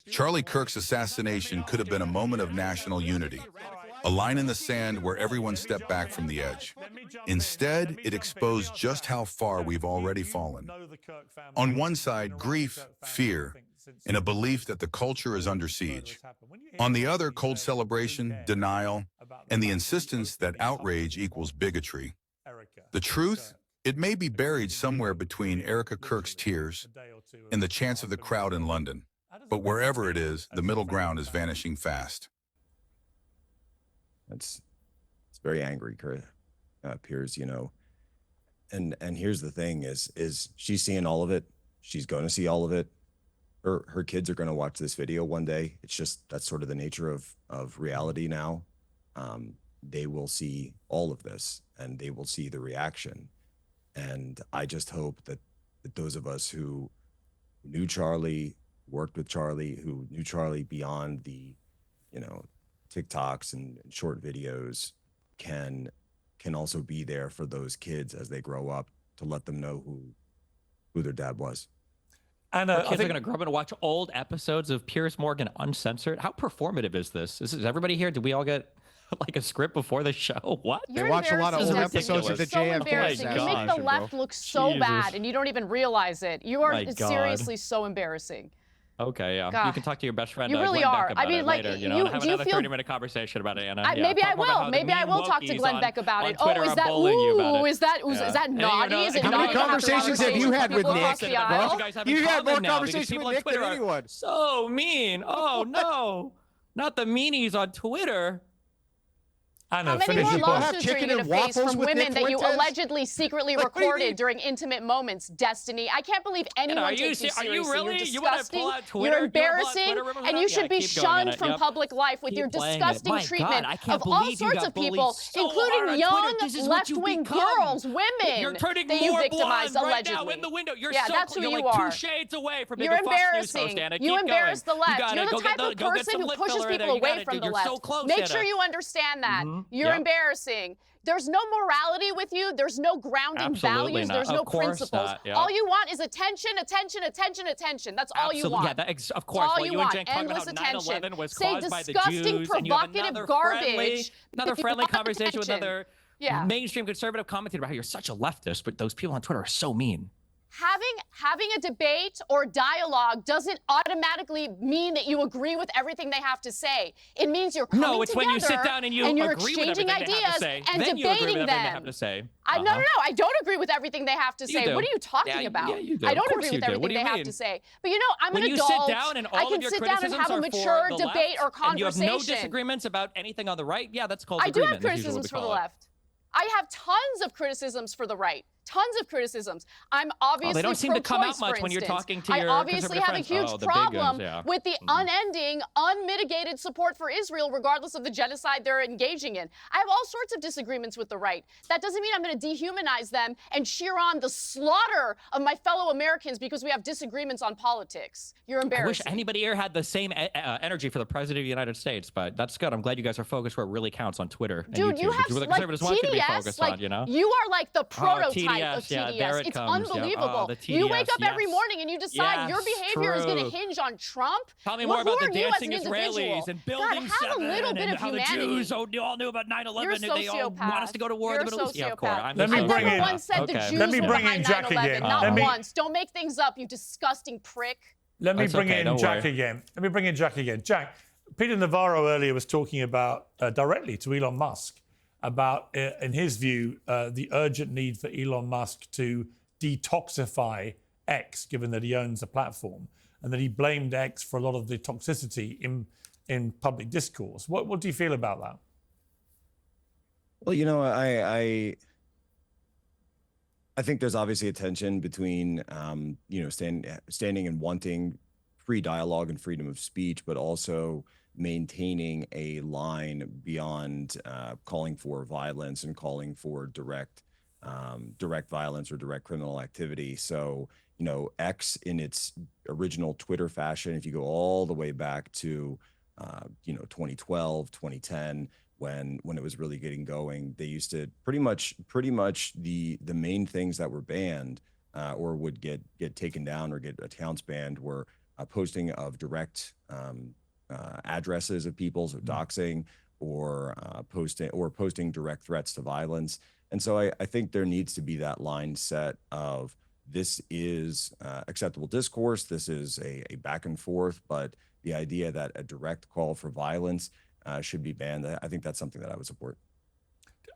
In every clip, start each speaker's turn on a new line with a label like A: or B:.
A: Charlie Kirk's assassination could have been a moment of national unity, a line in the sand where everyone stepped back from the edge. Instead, it exposed just how far we've already fallen. On one side, grief, fear, and a belief that the culture is under siege. On the other, cold celebration, denial, and the insistence that outrage equals bigotry. The truth? It may be buried somewhere between Erica Kirk's tears and the chants of the crowd in London. But wherever it is, the middle ground is vanishing fast.
B: It's very angry, Piers, you know. And here's the thing is she's seeing all of it. She's going to see all of it. Her kids are going to watch this video one day. It's just, that's sort of the nature of reality now. They will see all of this and they will see the reaction. And I just hope that those of us who knew Charlie, worked with Charlie, who knew Charlie beyond the, you know, TikToks and short videos can also be there for those kids as they grow up to let them know who their dad was.
C: And kids are going to grow up and watch old episodes of Piers Morgan uncensored. How performative is this? Is everybody here? Did we all get like a script before the show? What?
D: They watch a lot of old episodes of the JFK.
E: You make the left look so bad, and you don't even realize it. You are seriously so embarrassing.
C: Okay, yeah.
E: God.
C: You can talk to your best friend.
E: You really
C: Glenn
E: are.
C: Beck about
E: I mean,
C: it
E: like,
C: later, you know, have another
E: feel
C: 30-minute conversation about it, Anna.
E: Maybe I will. Maybe I will talk to Glenn Beck about it. Oh, is that is that naughty? Is it
D: how
E: naughty?
D: many conversations have you had with Nick?
C: You
D: had more conversations with Nick than anyone.
C: So mean. Oh no, not the meanies on Twitter.
E: How many more lawsuits are you going to face from women that you allegedly secretly recorded during intimate moments, Destiny? I can't believe anyone takes you seriously.
C: Are you really?
E: You're disgusting.
C: You're
E: embarrassing, and you should be shunned from public life with your disgusting treatment of all sorts of people, including young left-wing girls, women
C: You're turning
E: that you
C: more
E: victimize
C: blonde
E: allegedly.
C: right now in the window.
E: Yeah, that's who you are.
C: 2 shades away from
E: You're embarrassing. You embarrass the left. You're the type of person who pushes people away from the left. Make sure you understand that. You're embarrassing. There's no morality with you. There's no grounding values. There's no principles. All you want is attention, attention, attention, attention. That's all you want.
C: Yeah, of course.
E: All you want. Endless attention. Say disgusting, provocative garbage.
C: Another friendly conversation with another mainstream conservative commentator about how you're such a leftist, but those people on Twitter are so mean.
E: Having a debate or dialogue doesn't automatically mean that you agree with everything they have to say. It means you're coming together
C: when you sit down and you're
E: exchanging ideas and
C: then
E: debating them. No, I don't agree with everything they have to say. What are you talking about?
C: Yeah, you do.
E: I don't agree with everything they have to say. But you know, I'm an adult. I can sit down and have a mature debate or conversation.
C: And you have no disagreements about anything on the right? Yeah, that's called
E: agreement. I do have
C: criticisms
E: for the left. I have tons of criticisms for the right. Tons of criticisms. I'm obviously
C: they don't seem to come out much when you're talking to your
E: I obviously have a huge problem with the unending, unmitigated support for Israel, regardless of the genocide they're engaging in. I have all sorts of disagreements with the right. That doesn't mean I'm going to dehumanize them and cheer on the slaughter of my fellow Americans because we have disagreements on politics. You're embarrassing.
C: I wish anybody here had the same energy for the President of the United States, but that's good. I'm glad you guys are focused where it really counts on Twitter and
E: YouTube. You have
C: TDS,
E: you are like the prototype of TDS. It's
C: comes.
E: unbelievable. You wake up every morning and you decide your behavior is going to hinge on Trump.
C: Tell me more about the dancing Israelis and Building 7 and how the Jews all knew about 9/11 and they all want us to go to war in the Middle East. Yeah, of course. I
E: never once said the Jews were behind 9/11. Not once. Don't make things up, you disgusting prick.
F: Let me bring in Jack again. Jack, Peter Navarro earlier was talking about directly to Elon Musk about, in his view, the urgent need for Elon Musk to detoxify X, given that he owns the platform, and that he blamed X for a lot of the toxicity in public discourse. What do you feel about that?
B: Well, you know, I think there's obviously a tension between, you know, standing and wanting free dialogue and freedom of speech, but also maintaining a line beyond calling for violence and calling for direct violence or direct criminal activity. So, you know, X in its original Twitter fashion, if you go all the way back to, you know, 2012, 2010, when it was really getting going, they used to pretty much the main things that were banned or would get taken down or get accounts banned were posting of direct addresses of people's, or doxing, or posting direct threats to violence. And so I think there needs to be that line set of, this is acceptable discourse, this is a back and forth, but the idea that a direct call for violence should be banned, I think that's something that I would support.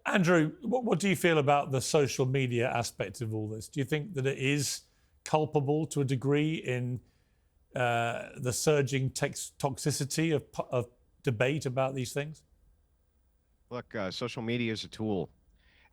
F: Andrew, what do you feel about the social media aspect of all this? Do you think that it is culpable to a degree in the surging toxicity of debate about these things?
G: Look, social media is a tool.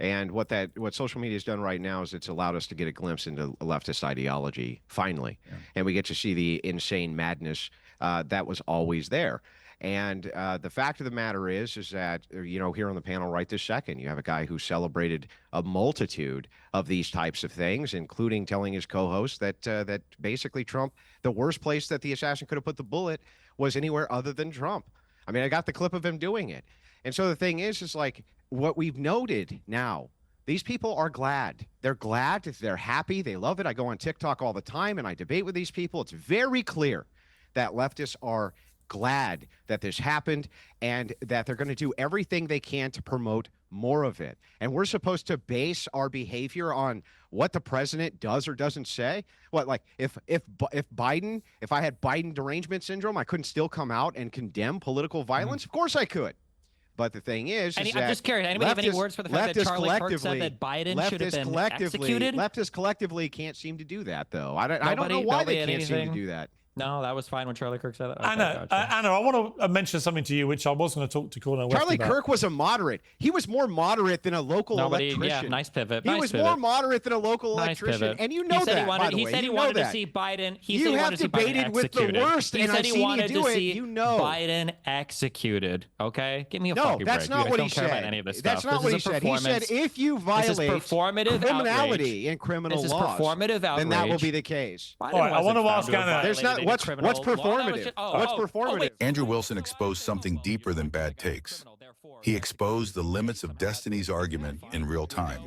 G: And what social media has done right now is it's allowed us to get a glimpse into leftist ideology, finally. Yeah. And we get to see the insane madness that was always there. And the fact of the matter is that, here on the panel right this second, you have a guy who celebrated a multitude of these types of things, including telling his co-host that basically Trump, the worst place that the assassin could have put the bullet was anywhere other than Trump. I mean, I got the clip of him doing it. And so the thing is like, what we've noted now, these people are glad. They're glad. They're happy. They love it. I go on TikTok all the time and I debate with these people. It's very clear that leftists are glad that this happened and that they're going to do everything they can to promote more of it. And we're supposed to base our behavior on what the president does or doesn't say. What, like if I had Biden derangement syndrome, I couldn't still come out and condemn political violence? Of course I could. But the thing is
C: I'm just curious, anybody have any words for the fact that Charlie Kirk said that Biden should have been executed?
G: Leftists collectively can't seem to do that, though. I don't know why they can't seem to do that.
C: No, that was fine when Charlie Kirk said that. Okay,
F: Anna, I want to mention something to you, which I was going to talk to Cornel West
G: Charlie
F: about.
G: Kirk was a moderate. He was more moderate than a local electrician.
C: Yeah, nice pivot.
G: He was more moderate than a local electrician, and you know that. By the way,
C: he said he wanted to see Biden.
G: You have debated with the worst, and I've seen you do it. You know,
C: Biden executed. Okay, give me a
G: no,
C: fucking
G: that's
C: break.
G: not what he
C: said. About any of this
G: that's
C: stuff.
G: not what he said. He said if you violate criminality and criminal laws, then that will be the case.
F: All right, I want to ask Anna.
G: There's not what's performative. What's performative?
A: Andrew Wilson exposed something deeper than bad takes. He exposed the limits of Destiny's argument in real time.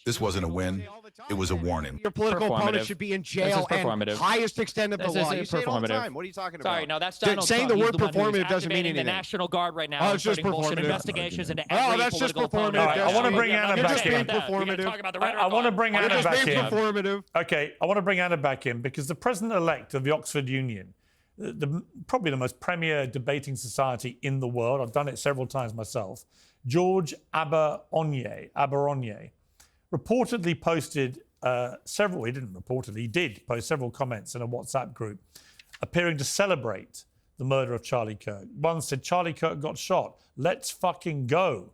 A: This wasn't a win, it was a warning.
G: Your political opponent should be in jail and highest extent of the law. You say it all the time. What are you talking about?
C: Sorry, no, that's Donald
G: saying
C: Trump.
G: the word performative doesn't mean anything.
C: The National Guard right now
G: is just performative.
C: Investigations into every
G: that's just
C: political
G: performative.
F: Right, I want to bring Anna back in.
C: I
F: want to bring Anna back in.
G: Performative.
F: Okay, I want to bring Anna back in because the president-elect of the Oxford Union, probably the most premier debating society in the world, I've done it several times myself, George Aberonye, reportedly posted he did post several comments in a WhatsApp group appearing to celebrate the murder of Charlie Kirk. One said, Charlie Kirk got shot. Let's fucking go.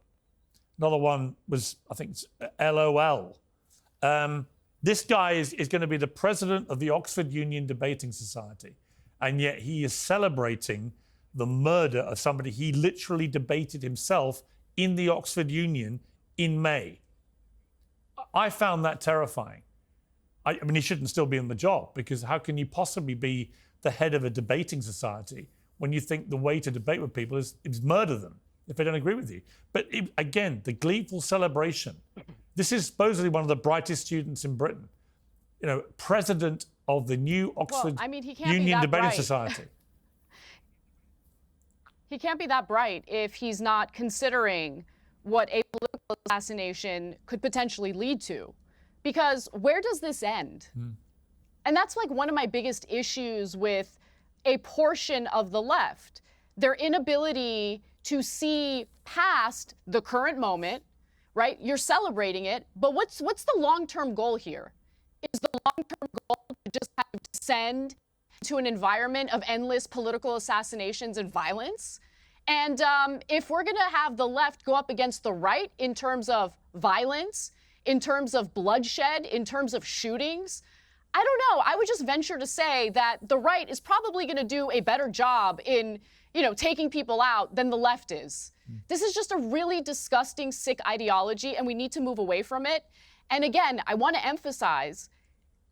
F: Another one was, I think, LOL. This guy is going to be the president of the Oxford Union Debating Society. And yet he is celebrating the murder of somebody he literally debated himself in the Oxford Union in May. I found that terrifying. I mean, he shouldn't still be in the job, because how can you possibly be the head of a debating society when you think the way to debate with people is murder them if they don't agree with you? But again, the gleeful celebration. This is supposedly one of the brightest students in Britain. President of the new Oxford Union Debating Society.
E: He can't be that bright if he's not considering what a political assassination could potentially lead to. Because where does this end? And that's like one of my biggest issues with a portion of the left. Their inability to see past the current moment, right? You're celebrating it, but what's the long-term goal here? Is the long-term goal to just have to descend to an environment of endless political assassinations and violence? And if we're going to have the left go up against the right in terms of violence, in terms of bloodshed, in terms of shootings, I don't know. I would just venture to say that the right is probably going to do a better job in, taking people out than the left is. This is just a really disgusting, sick ideology, and we need to move away from it. And again, I want to emphasize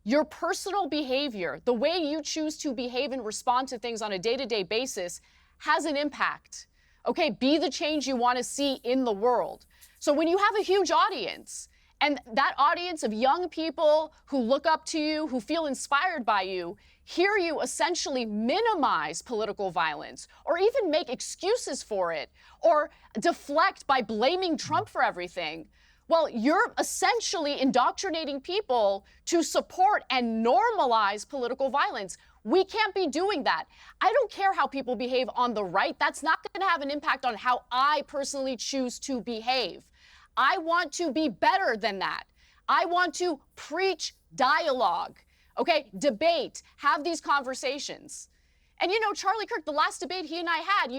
E: your personal behavior, the way you choose to behave and respond to things on a day-to-day basis has an impact. Okay, be the change you want to see in the world. So when you have a huge audience, and that audience of young people who look up to you, who feel inspired by you, hear you essentially minimize political violence or even make excuses for it or deflect by blaming Trump for everything, well, you're essentially indoctrinating people to support and normalize political violence. We can't be doing that. I don't care how people behave on the right. That's not going to have an impact on how I personally choose to behave. I want to be better than that. I want to preach dialogue, okay? Debate, have these conversations. And, Charlie Kirk, the last debate he and I had,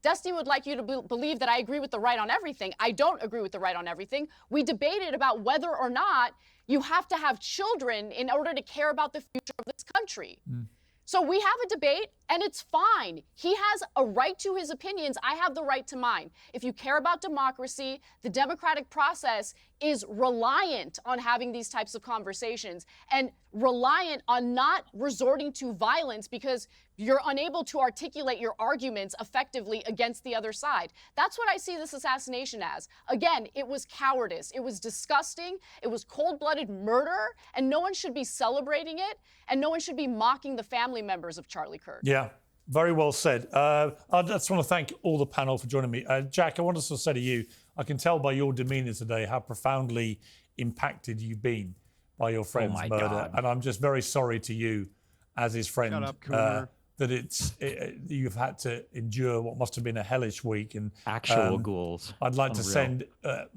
E: Destiny would like you to believe that I agree with the right on everything. I don't agree with the right on everything. We debated about whether or not you have to have children in order to care about the future of this country. So we have a debate, and it's fine. He has a right to his opinions. I have the right to mine. If you care about democracy, the democratic process is reliant on having these types of conversations and reliant on not resorting to violence because you're unable to articulate your arguments effectively against the other side. That's what I see this assassination as. Again, it was cowardice. It was disgusting. It was cold-blooded murder, and no one should be celebrating it, and no one should be mocking the family members of Charlie Kirk.
F: Yeah, very well said. I just want to thank all the panel for joining me. Jack, I want to say to you, I can tell by your demeanour today how profoundly impacted you've been by your friend's murder. God. And I'm just very sorry to you as his friend.
G: Shut up, Coomer.
F: That you've had to endure what must have been a hellish week. And
C: actual ghouls.
F: I'd like to send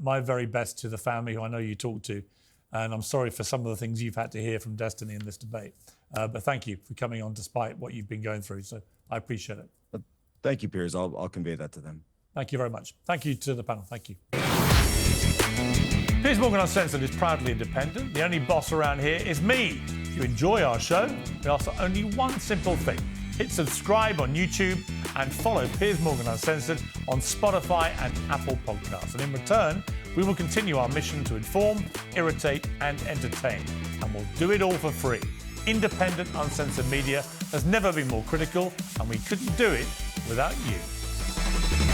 F: my very best to the family who I know you talked to. And I'm sorry for some of the things you've had to hear from Destiny in this debate. But thank you for coming on despite what you've been going through. So I appreciate it.
B: Thank you, Piers. I'll convey that to them.
F: Thank you very much. Thank you to the panel. Thank you. Piers Morgan Uncensored is proudly independent. The only boss around here is me. If you enjoy our show, we ask for only one simple thing. Hit subscribe on YouTube and follow Piers Morgan Uncensored on Spotify and Apple Podcasts. And in return, we will continue our mission to inform, irritate and entertain. And we'll do it all for free. Independent, uncensored media has never been more critical, and we couldn't do it without you.